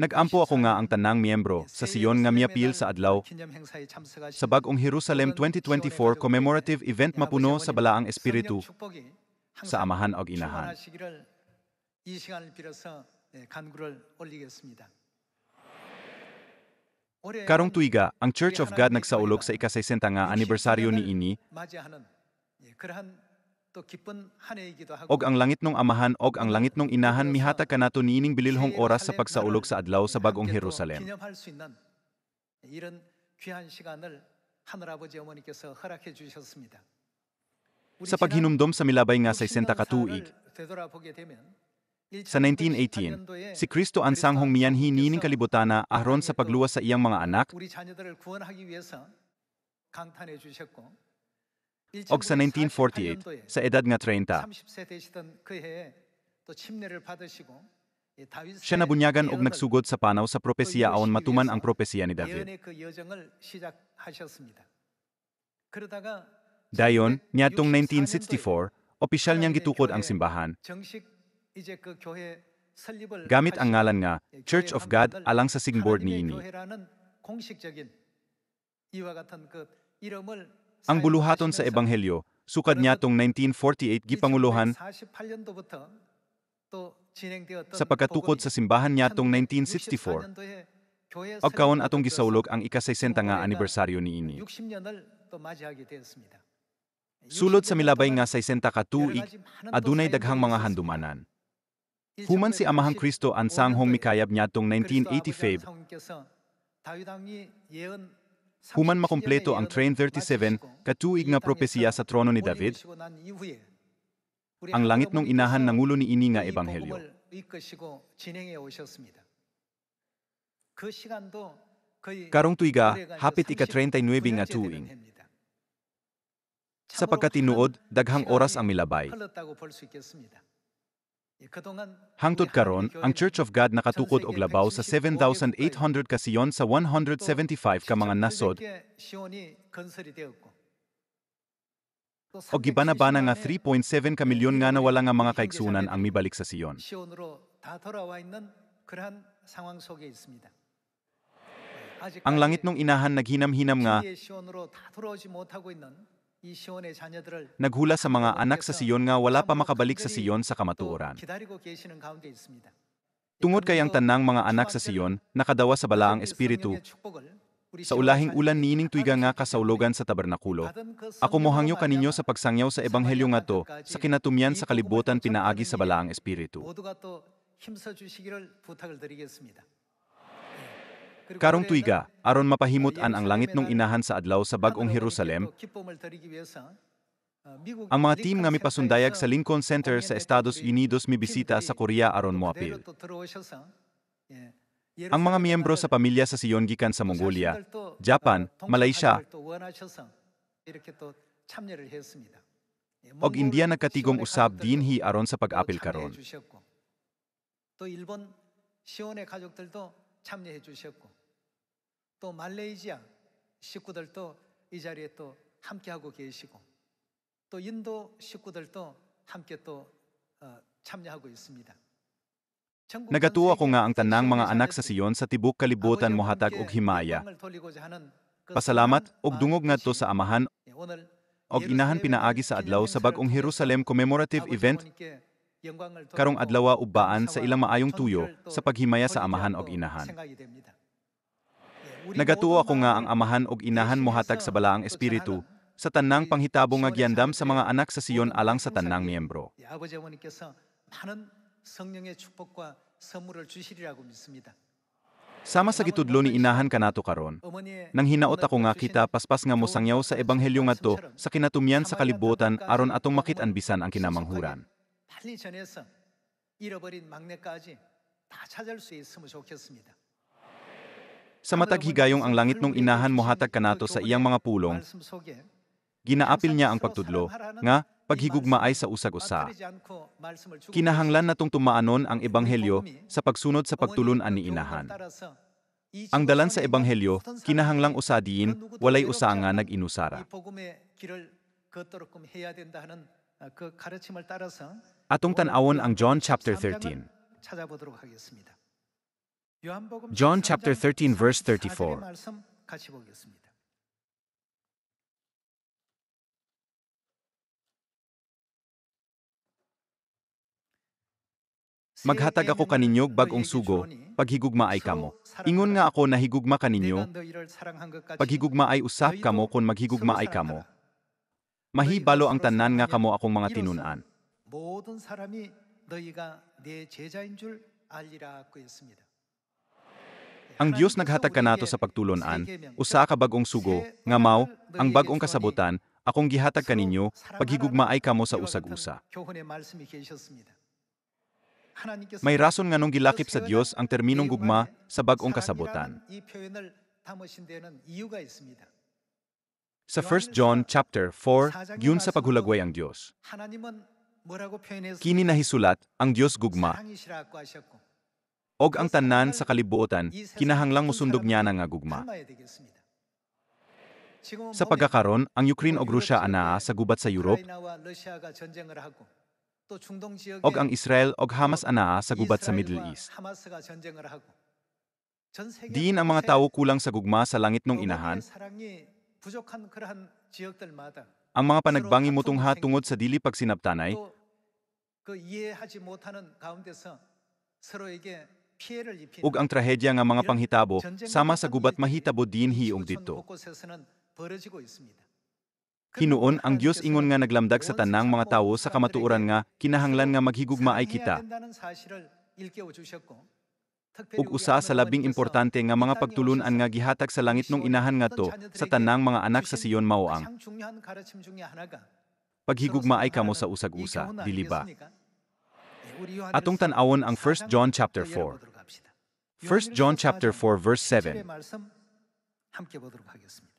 Nag-ampo ako nga ang tanang miyembro sa Siyon nga miapil sa adlaw sa bag-ong Jerusalem 2024 commemorative event mapuno sa balaang espiritu sa amahan og inahan. 이 시간을 빌어서 간구를 올리겠습니다. Karong tuiga, ang Church of God nagsaulog sa ika-60 nga anibersaryo niini 맞이하는 그러한 또 기쁜 한 해이기도 하고 og ang langit nung amahan og ang langit nung inahan mihatag kanato niining bililhong oras sa pagsaulog sa adlaw sa bag-ong 함께 또 Jerusalem. 기념할 수 있는 이런 귀한 시간을 하늘아버지 어머니께서 허락해 주셨습니다. Sa paghinumdom sa milabay nga 60 ka tuig, 되돌아보게 되면 sa 1918, si Kristo ang sanghong miyanhi niining kalibutana aron sa pagluwas sa iyang mga anak 우리 자녀들을 구원하기 위해서 강탄해 주셨고 og sa 1948, sa edad nga 30, 30세 되시던 그 해에 또 침례를 받으시고 siya nabunyagan og nagsugod sa panaw sa propesiya aon matuman ang propesiya ni David. 예언의 그 여정을 시작하셨습니다. 그러다가 Dayon, niadtong 1964, opisyal niyang gitukod ang simbahan. 정식 이제 그 교회 설립을 Gamit ang ngalan nga Church of God 교회 alang sa signboard 하나님의 niini. 교회라는 공식적인 이와 같은 그 이름을 Ang buluhaton sa ebanghelyo, sukad niadtong 1948 gipanguluhan 48년도부터 또 진행되었던 sa pagkatukod sa simbahan niadtong 1964. Og kaon atong gisaulog ang ika-60 nga anibersaryo niini. 60년을 또 맞이하게 되었습니다. Sulod sa milabay nga 60 ka tuig, adunay daghang mga handumanan. Human si Amahang Kristo ang sanghong mikayab niadtong 1985, human makumpleto ang Train 37 katuig nga propesiya sa trono ni David, ang langit nung inahan nangulo ni ini nga ebanghelyo. Karong tuiga, hapit ika-39 nga tuig. Sapagkat tinuod, daghang oras ang milabay. Hangtod karon, ang Church of God nakatukod og labaw sa 7,800 ka siyon sa 175 ka mga nasod og gibanabana nga 3.7 ka milyon nga nawala nga mga kaigsunan ang mibalik sa siyon. Ang langit nung inahan naghinam-hinam nga naghula sa mga anak sa Siyon nga wala pa makabalik sa Siyon sa kamatuoran. Tungod kay ang tanang mga anak sa Siyon nakadawa sa balaang espiritu, sa ulahing ulan niining tuiga nga kasaulogan sa tabernakulo, ako mohangyo kaninyo sa pagsangyaw sa ebanghelyo ngadto sa kinatumyan sa kalibutan pinaagi sa balaang espiritu. Karong tuiga, aron mapahimut-an ang langit nung inahan sa adlaw sa bag-ong Jerusalem, ang mga team nga mipasundayag sa Lincoln Center sa Estados Unidos mibisita sa Korea aron moapil. Ang mga miyembro sa pamilya sa Siyon gikan sa Mongolia, Japan, Malaysia, og India nagkatigom usab dinhi aron sa pag-apil karon. 또 일본 시온의 가족들도 참여해 주셨고 또 말레이시아 식구들도 이 자리에 또 함께하고 계시고 또 인도 식구들도 함께 또 참여하고 있습니다. Nagatuo ako nga ang tanang mga anak sa Siyon sa tibok kalibutan mohatag og himaya. Pasalamat og dungog ngadto sa amahan og inahan pinaagi sa adlaw sa bag-ong Jerusalem commemorative event karong adlaw ubbaan sa ilang maayong tuyo sa paghimaya sa amahan og inahan. Nagatuo ako nga ang amahan og inahan mohatag sa balaang espiritu sa tanang panghitabo nga giandam sa mga anak sa Siyon alang sa tanang miyembro. Sama sa gitudlo ni inahan kanato karon, nang hinaot ako nga kita paspas nga mosangyaw sa ebanghelyo ngadto sa kinatumyan sa kalibutan aron atong makit-an bisan ang kinamanghuran. 빨리 전해서 잃어버린 막내까지 다 찾을 수 있으면 좋겠습니다. Sa matag higayong ang langit nung inahan mohatag kanato sa iyang mga pulong, ginaapil niya ang pagtudlo, nga paghigugma ay sa usag-usa. Kinahanglan natong tumaanon ang ebanghelyo sa pagsunod sa pagtulon ani inahan. Ang dalan sa ebanghelyo, kinahanglang usadiin, walay usa nga nag-inusara. Atong tan-awon ang John chapter 13. 요한복음 John chapter 13 verse 34절의 34. 말씀 같이 보겠습니다. Maghatag ako kaninyo bagong sugo, paghigugma ay kamo. Ingon nga ako na higugma kaninyo, paghigugma ay usap kamo kung maghigugma ay kamo. Mahibalo ang tanan nga kamo akong mga tinunan. 모든 사람이 너희가 내 제자인 줄 알리라 고 했습니다. Ang Dios naghatag kanato sa pagtulonan, usa ka bagong sugo, nga mao, ang bagong kasabutan, akong gihatag kaninyo, paghigugma ay kamo sa usag-usa. 교훈의 말씀이 계셨습니다. May rason nga nung gilakip sa Dios ang terminong gugma sa bagong kasabutan. 이 표현을 담으신 데는 이유가 있습니다. Sa 1 John chapter 4, giun sa paghulagway ang Dios. 하나님은 뭐라고 표현했습니까? Kini nahisulat, ang Dios gugma, 사랑이시라고 하셨고 og ang tanan sa kalibuotan, kinahanglang musundog niya na nga gugma. 닮아야 되겠습니다. 지금은 Sa 보면 pagkakaron, ang Ukraine og Russia anaa sa gubat sa Europe, 우크라이나와 러시아가 전쟁을 하고 또 중동 지역에 og ang Israel og Hamas anaa sa gubat sa Middle 이스라엘과 East. 하마스가 전쟁을 하고 전 세계 Diin ang mga tao kulang sa gugma sa langit nung inahan, 사랑이 부족한 그러한 지역들마다 ang mga panagbangi mutungha tungod sa dili pagsinabtanay, 또그 이해하지 못하는 가운데서 서로에게 피해를 입히는 ug ang trahedya nga mga panghitabo, sama sa gubat mahitabo diin hiong didto. 곳곳에서는 벌어지고 있습니다. Hinuon, ang Dios ingon nga naglamdag sa tanang mga tawo sa kamatuoran nga, kinahanglan nga maghigugma ay kita. Ug usa sa labing importante nga mga pagtulunan nga gihatag sa langit nung inahan nga to, sa tanang mga anak sa Sion mao ang paghigugma ay kamo sa usag-usa, dili ba? Atong tan-awon ang 1 John chapter 4. 1 John chapter 4 verse 7. 함께 보도록 하겠습니다.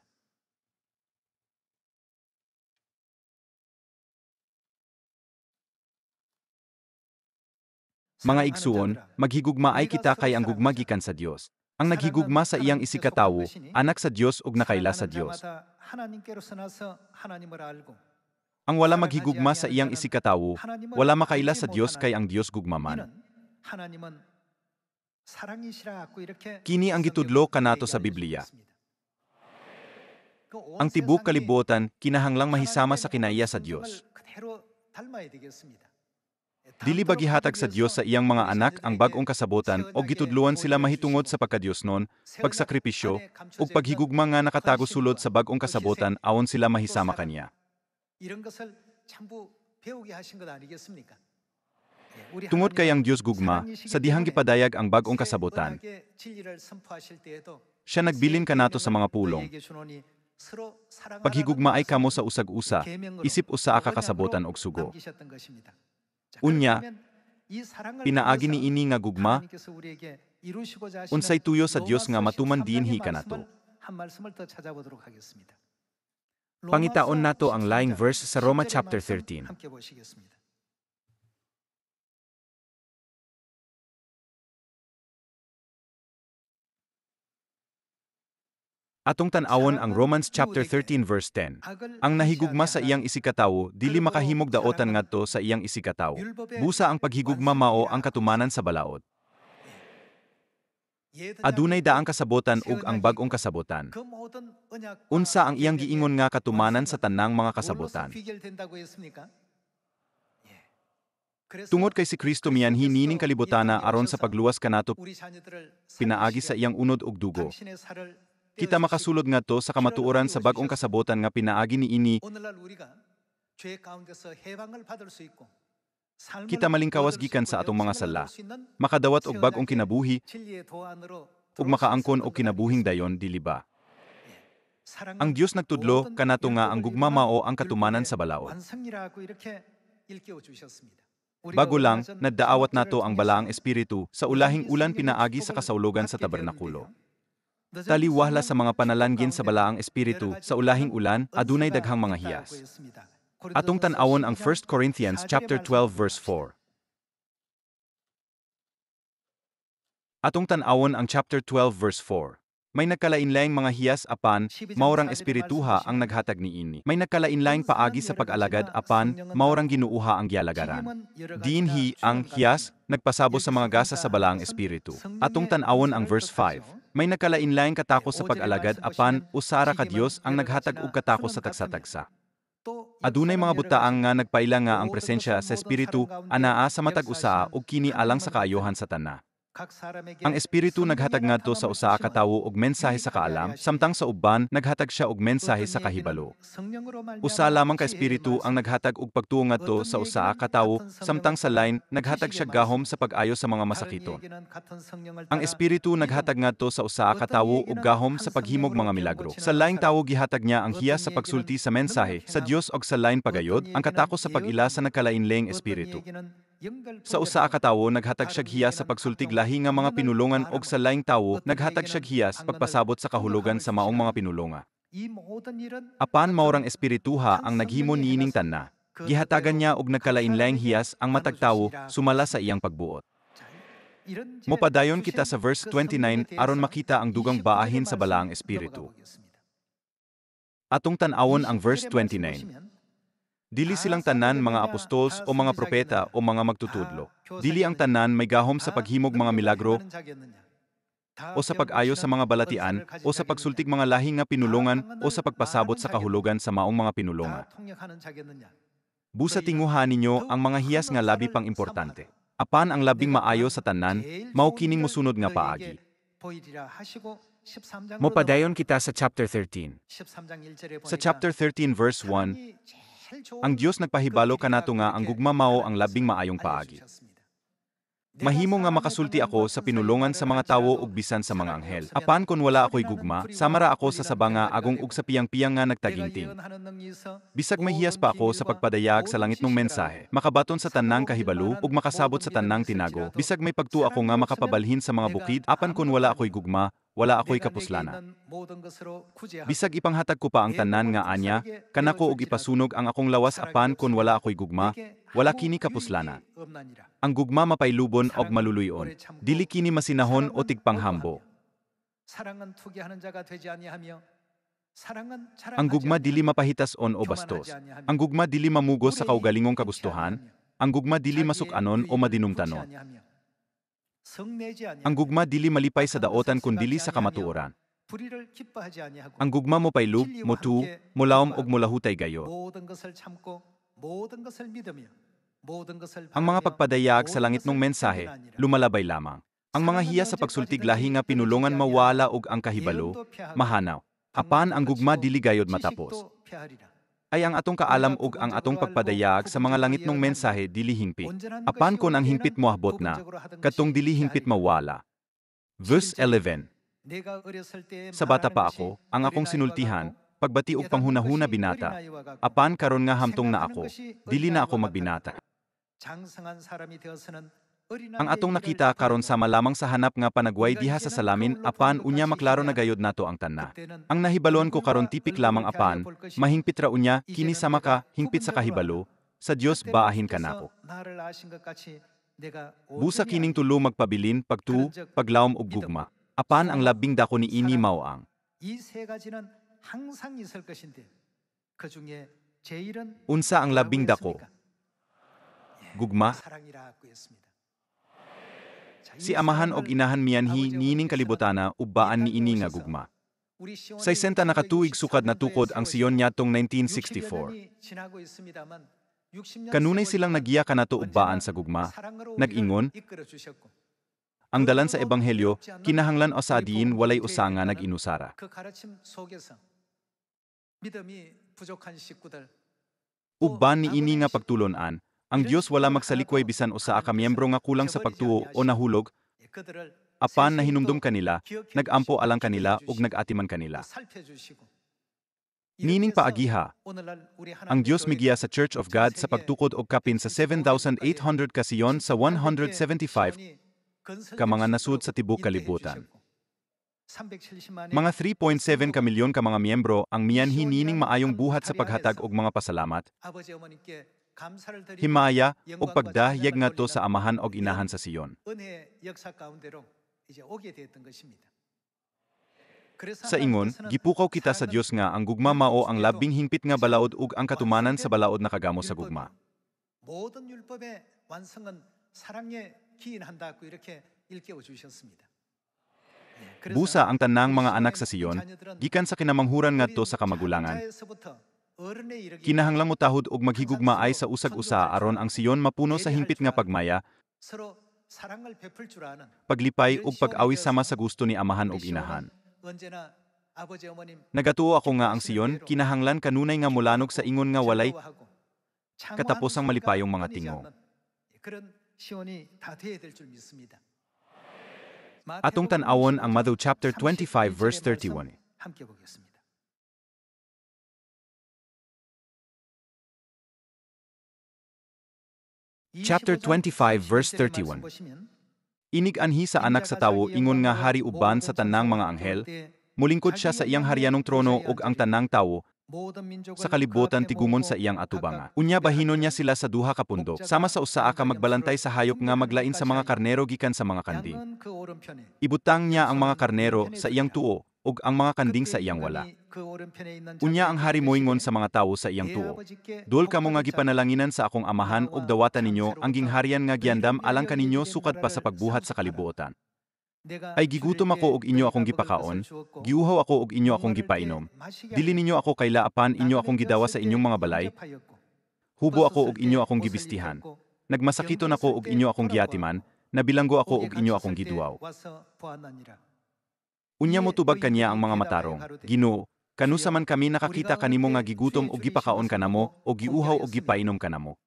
Mga igsuon, maghigugma ay kita kay ang gugma gikan sa Dios. Ang naghigugma sa iyang isikatawo, anak sa Dios ug nakaila sa Dios. 하나님께로서 나서 하나님을 알고 Ang wala maghigugma sa iyang isikatawo, wala makaila sa Dios kay ang Dios gugmaman. 하나님은 사랑이시라고 이렇게 Kini ang gitudlo kanato sa Biblia. Ang tibok kalibutan kinahanglang mahisama sa kinaiya sa Dios. 그대로 닮아야 되겠습니다. Dili ba gihatag sa Dios sa iyang mga anak ang bagong kasabutan o gitudluan sila mahitungod sa pagkadiyosnon, pagsakripisyo, ug paghigugma nga nakatago sulod sa bagong kasabutan awon sila mahisama kaniya. 이런 것을 전부 배우게 하신 것 아니겠습니까? Tungod kay ang Dios gugma, sa dihang gipadayag ang bagong kasabutan, siya nagbilin kanato sa mga pulong. Paghigugma ay kamo sa usag-usa, isip usa ka kasabutan og sugo. Unya, pinaagi ni ini nga gugma, unsay tuyo sa Dios nga matuman dinhi kanato. Pangitaon nato ang laing verse sa Roma chapter 13. Atong tan-awon ang Romans chapter 13 verse 10. Ang nahigugma sa iyang isikatawo, dili makahimog daotan ngadto sa iyang isikatawo. Busa ang paghigugma mao ang katumanan sa balaod. Adunay daang kasabotan ug ang bagong kasabotan. Unsa ang iyang giingon nga katumanan sa tanang mga kasabotan? Tungod kay si Kristo miyanhi nining kalibutana aron sa pagluwas kanato pinaagi sa iyang unod ug dugo. Kita makasulod ngadto sa kamatuoran sa bagong kasabotan nga pinaagi ni ini. Kita malingkawas gikan sa atong mga sala, makadawat og bagong kinabuhi, ug makaangkon og kinabuhing dayon, dili ba? Ang Dios nagtudlo kanato nga ang gugma mao ang katumanan sa balaod. Bago lang, naddaawat nato ang balaang espiritu sa ulahing ulan pinaagi sa kasaulogan sa tabernakulo. Taliwahla sa mga panalangin sa balaang espiritu sa ulahing ulan, adunay daghang mga hiyas. Atong tan-awon ang 1 Corinthians chapter 12 verse 4. Atong tan-awon ang chapter 12 verse 4. May nagkalainlaing mga hiyas apan, maurang espirituha ang naghatag niini. May nagkalainlaing paagi sa pag-alagad apan, maurang ginuuha ang gialagaran. Dinhi ang hiyas, nagpasabo sa mga gasa sa balaang espiritu. Atong tanawon ang verse 5. May nagkalainlaing katakos sa pag-alagad apan, usara ka Dios ang naghatag og katakos sa tagsa-tagsa. Adunay mga butaang nga nagpaila nga ang presensya sa espiritu anaa sa matag usaa ug kini alang sa kaayohan sa tana. Ang espiritu naghatag ngadto sa usaa ka tawo og mensahe sa kaalam, samtang sa uban naghatag siya og mensahe sa kahibalo. Usa lamang ka espiritu ang naghatag og pagtuo ngadto sa usaa ka tawo, samtang sa lain naghatag siya gahom sa pag-ayo sa mga masakiton. Ang espiritu naghatag ngadto sa usaa ka tawo og gahom sa paghimog mga milagro. Sa laing tawo gihatag niya ang hiyas sa pagsulti sa mensahe sa Dios og sa lain pagayod ang katakos sa pag-ila sa nagkalainlaing espiritu. Sa usaa ka tawo naghatag siya hiyas sa pagsultig lahi nga mga pinulongan og sa laing tawo naghatag siya hiyas pagpasabot sa kahulugan sa maong mga pinulonga. Apan maurang espirituha ang naghimo niining tanna. Gihatagan niya og nagkalainlaing hiyas ang matag tawo sumala sa iyang pagbuot. Mopadayon kita sa verse 29 aron makita ang dugang baahin sa balaang espiritu. Atong tan-awon ang verse 29. Dili silang tanan mga apostols o mga propeta o mga magtutudlo. Dili ang tanan may gahom sa paghimog mga milagro o sa pag-ayo sa mga balatian o sa pagsultig mga lahi nga pinulongan o sa pagpasabot sa kahulugan sa maong mga pinulonga. Busa tinguhan ninyo ang mga hiyas nga labi pang importante. Apan ang labing maayo sa tanan, mao kining mosunod nga paagi. Mopadayon kita sa chapter 13. Sa chapter 13 verse 1, ang Dios nagpahibalo kanato nga ang gugma mao ang labing maayong paagi. Mahimo nga makasulti ako sa pinulongan sa mga tawo ug bisan sa mga anghel. Apan kon wala ako'y gugma, samara ako sa sabanga agong ug sa piyang-piyang nga nagtaginting. Bisag may hiyas pa ako sa pagpadayag sa langitnong mensahe, makabaton sa tanang kahibalo ug makasabot sa tanang tinago. Bisag may pagtuo ako nga makapabalhin sa mga bukid, apan kon wala ako'y gugma, wala ako'y kapuslanan. Bisag ipanghatag ko pa ang tanan nga anya, kanako og ipasunog ang akong lawas apan kon wala ako'y gugma, wala kini kapuslanan. Ang gugma mapailubon og maluluyon, dili kini masinahon o tigpanghambo. Ang gugma dili mapahitason o bastos. Ang gugma dili mamugos sa kaugalingong kagustuhan. Ang gugma dili masuk-anon o madinumtanon. Ang gugma dili malipay sa daotan kundili sa kamatuoran. Ang gugma mo pailub, motu, mulawom og mulahutay gayo. Ang mga pagpadayag sa langitnong mensahe, lumalabay lamang. Ang mga hiya sa pagsultig lahi nga pinulongan mawala og ang kahibalo, mahanaw. Apan ang gugma dili gayod matapos. Ay ang atong kaalam ug ang atong pagpadayag sa mga langitnong mensahe dili hingpit. Apan kon ang hingpit moahbot na, katong dili hingpit mawala. Verse 11. Sa bata pa ako, ang akong sinultihan, pagbati og panghunahuna binata. Apan karon nga hamtong na ako, dili na ako magbinata. Ang atong nakita karon sama lamang sa hanap nga panagway diha sa salamin apan unya maklaro na gayod nato ang tanna. Ang nahibalon ko karon tipik lamang apan, mahingpit ra unya kini sama ka hingpit sa kahibalo, sa Dios baahin kanako. Busa kining tulo magpabilin, pagtuo, paglawom ug gugma. Apan ang labing dako niini mao ang unsa ang labing dako? Gugma. Si amahan og inahan miyanhi niining kalibutana ubbaan niini nga gugma. 60 na katuig sukad na tukod ang Sion nyatong 1964. Kanunay silang nagiya kanato ubbaan sa gugma. Nag-ingon, ang dalan sa ebanghelyo kinahanglan osadiin walay usa nga nag-inusara. Ubban niini nga pagtulonan, ang Dios wala magsalikway bisan usa ka miyembro nga kulang sa pagtuo o nahulog, apan nahinumdum kanila, nagampo alang kanila ug nagatiman kanila. Nining paagiha, ang Dios migiya sa Church of God sa pagtukod og kapin sa 7,800 ka Sion sa 175 ka mga nasud sa tibok kalibutan. Mga 3.7 ka milyon ka mga miyembro ang miyanhi nining maayong buhat sa paghatag og mga pasalamat, himaya ug pagdahiyag ngadto sa amahan og inahan sa Sion. Sa ingon, gipukaw kita sa Dios nga ang gugma mao ang labing hingpit nga balaod ug ang katumanan sa balaod nakagamo sa gugma. 모든 율법의 완성은 사랑에 기인한다고 이렇게 일깨워 주셨습니다. Busa ang tanang mga anak sa Siyon, gikan sa kinamanghuran ngadto sa kamagulangan. Kinahanglang motahod og maghigugmaay sa usag-usa aron ang Siyon mapuno sa hingpit nga pagmaya, 서로 사랑을 베풀 줄 아는 paglipay ug pag-awi sama sa gusto ni amahan ug inahan. 언제나 아버지 어머님 Nagatuo ako nga ang Siyon kinahanglan kanunay nga mulanog sa ingon nga walay katapos ang malipayong mga tingog. 그런 시온이 다 돼야 될 줄 믿습니다. Atong tan-awon ang Matthew chapter 25 verse 31. 함께 보겠습니다. Chapter 25 verse 31. Inig anhi sa anak sa tawo ingon nga hari uban sa tanang mga anghel, mulingkod siya sa iyang haryanong trono ug ang tanang tawo sa kalibutan tigumon sa iyang atubanga. Unya bahinon niya sila sa duha ka pundok, sama sa usaa ka magbalantay sa hayop nga maglain sa mga karnero gikan sa mga kanding. Ibutang niya ang mga karnero sa iyang tuo ug ang mga kanding sa iyang wala. Unya ang hari moingon sa mga tawo sa iyang tuo, dol kamo nga gipanalanginan sa akong amahan ug dawatan ninyo ang gingharian nga giandam alang kaninyo sukad pa sa pagbuhat sa kalibuotan. Ay gigutom ako og inyo akong gipakaon, giuhaw ako og inyo akong gipainom. Dili ninyo ako kailaapan inyo akong gidawa sa inyong mga balay. Hubo ako og inyo akong gibistihan. Nagmasakiton ako og inyo akong giatiman, nabilanggo ako og inyo akong giduaw. Unya mo tubag kaniya ang mga matarong, Ginoo, kanusa man kami nakakita kanimo nga gigutom og gipakaon kanamo o giuhaw og gipainom kanamo.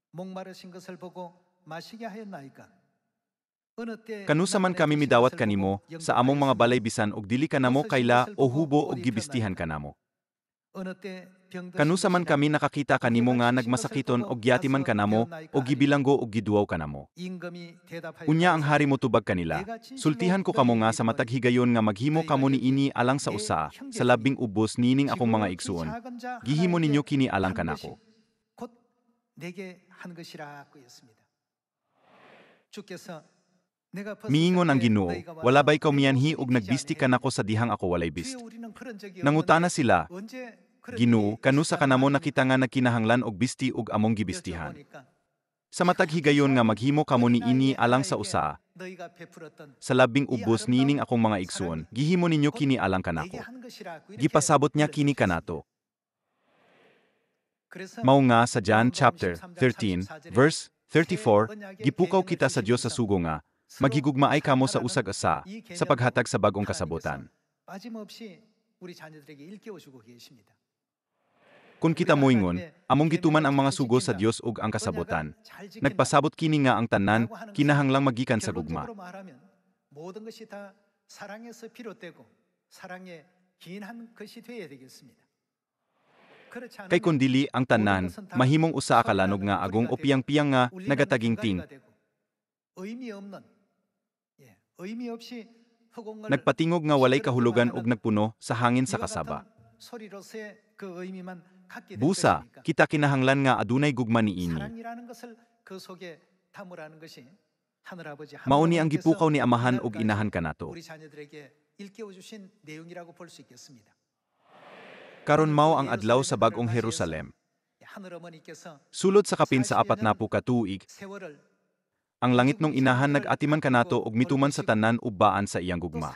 Kanusa man kami midawat kanimo sa among mga balay bisan og dili kanamo kaila o hubo og gibistihan kanamo. Kanusa man kami nakakita kanimo nga nagmasakiton og giatiman kanamo o gibilanggo og giduaw kanamo. Unya ang hari mo tubag kanila, sultihan ko kamo nga sa matag higayon nga maghimo kamo niini alang sa usa, sa labing ubos nining akong mga igsuon. Gihimo ninyo kini alang kanako. Miingon ang Ginoo, wala ba'y kaumianhi og nagbisti kanako sa dihang ako walay bist. Nangutana sila, Ginoo, kanusa kanamo nakita nga nagkinahanglan og bisti ug among gibistihan. Sa matag higayon nga maghimo kamo niini alang sa usa, sa labing ubos nining akong mga igsuon, gihimo ninyo kini alang kanako. Gipasabot niya kini kanato. Mao nga sa John chapter 13 verse 34, gipukaw kita sa Dios sa sugo nga, maghigugmaay kamo sa usag-asa sa paghatag sa bagong kasabutan. Kung kita moingon, among gituman ang mga sugo sa Dios ug ang kasabutan. Nagpasabot kini nga ang tanan kinahanglang magikan sa gugma. Kay kundili ang tanan, mahimong usa ka lanog nga agong o piyang-piyang nga nagatagingting. Nagpatingog nga walay kahulugan ug nagpuno sa hangin sa kasaba. Busa, kita kinahanglan nga adunay gugma niini. Mauni ang gipukaw ni amahan ug inahan kanato. Karon mao ang adlaw sa bag-ong Jerusalem. Sulod sa kapin sa 40 ka tuig, ang langit nung inahan nag-atiman kanato ug mituman sa tanan ubbaan sa iyang gugma.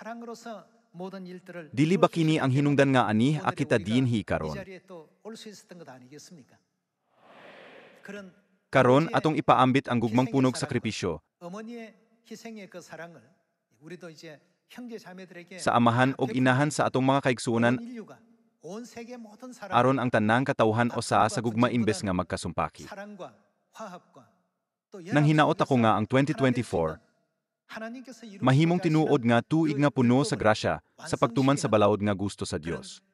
Dili ba kini ang hinungdan nga ani akita dinhi karon? Karon atong ipaambit ang gugmang punog sakripisyo sa amahan ug inahan sa atong mga kaigsuonan aron ang tanang katawhan o sa gugma imbes nga magkasumpaki. Nang hinaot ako nga ang 2024, mahimong tinuod nga tuig nga puno sa grasya sa pagtuman sa balaod nga gusto sa Dios.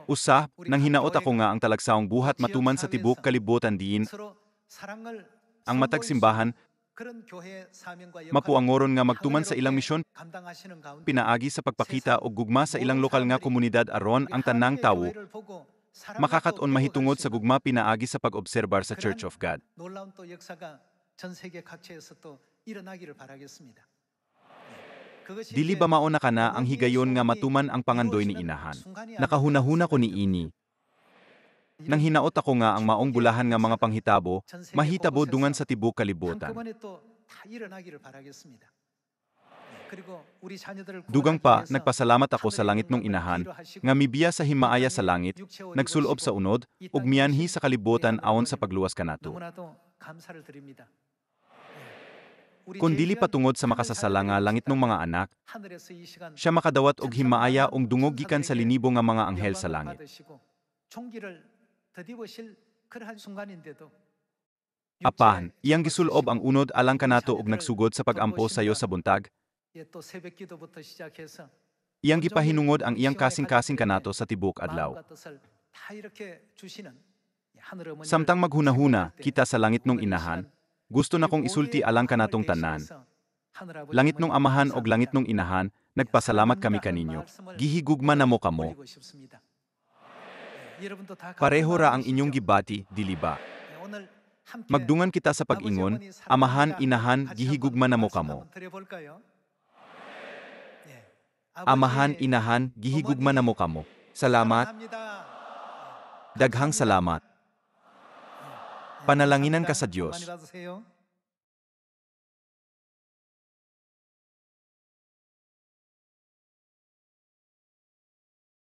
Usa, nang hinaot ako nga ang talagsaong buhat matuman sa tibok kalibutan diin, ang matag simbahan, mapuangoron nga magtuman sa ilang misyon, pinaagi sa pagpakita og gugma sa ilang lokal nga komunidad aron ang tanang tawo makakaton mahitungod sa gugma pinaagi sa pag-obserbar sa Church of God. 일어나기를 바라겠습니다. 그것이 Dili ba mauna ka na ang higayon nga matuman ang pangandoy ni inahan? Nakahunahuna ko ni ini. Nang hinaot ako nga ang maong bulahan nga mga panghitabo, mahitabo dungan sa tibok kalibutan. 한꺼번에 또다 일어나기를 바라겠습니다. 그리고 우리 자녀들을 Dugang 구원하기 pa, 위해서 nagpasalamat ako sa 하늘의 langit nung 영광을 inahan, 뒤로하시고 nga mibiya sa himaaya sa langit, 육체をnagsulob sa unod, ug miyanhi sa kalibutan aon sa pagluwas kanato. 너무나도 감사를 드립니다. 우리 Kung dili 귀한 patungod sa 하늘 makasasala nga 자녀들을 langit nung mga anak, 하늘에서 이 시간 siya makadawat og himaaya ong dungog gikan sa 천사들에게 linibo nga mga anghel sa 영광을 langit. 받으시고 종기를 더디우실 그러한 순간인데도 Apahan, iyang gisulob ang unod alang kanato og nagsugod sa pagampo sayo sa buntag, 예, 또 새벽 기도부터 시작해서 iyang gipahinungod ang iyang kasing-kasing kanato sa tibok adlaw. 마음과 뜻을 다 이렇게 주시는 하늘 어머니를 Samtang maghunahuna, 생각할 때 kita sa langit nung 오늘 이 inahan, 시간 gusto na kong 우리 isulti 모두의 alang 마음을 kanatong tanan. 대신해서 하늘 아버지 Langit nung 어머니 amahan og langit 감사합니다. nung inahan, nagpasalamat kami kaninyo. Gihigugma na mo kamo. 올리고 싶습니다. 예, 여러분도 다 Pareho ra ang 같은 inyong 마음이시죠? gibati, dili ba? 예, 오늘 함께 Magdungan kita sa 아버지, pag-ingon, 어머니 사랑합니다. amahan, inahan, 같이 gihigugma 한번 na mo 말씀 kamo. 한번 드려볼까요? 예. Amahan, 아버지, inahan, gihigugma na mo kamo. Salamat, 사랑합니다. daghang salamat. Panalanginan ka sa 감사합니다. Diyos. 많이 받으세요.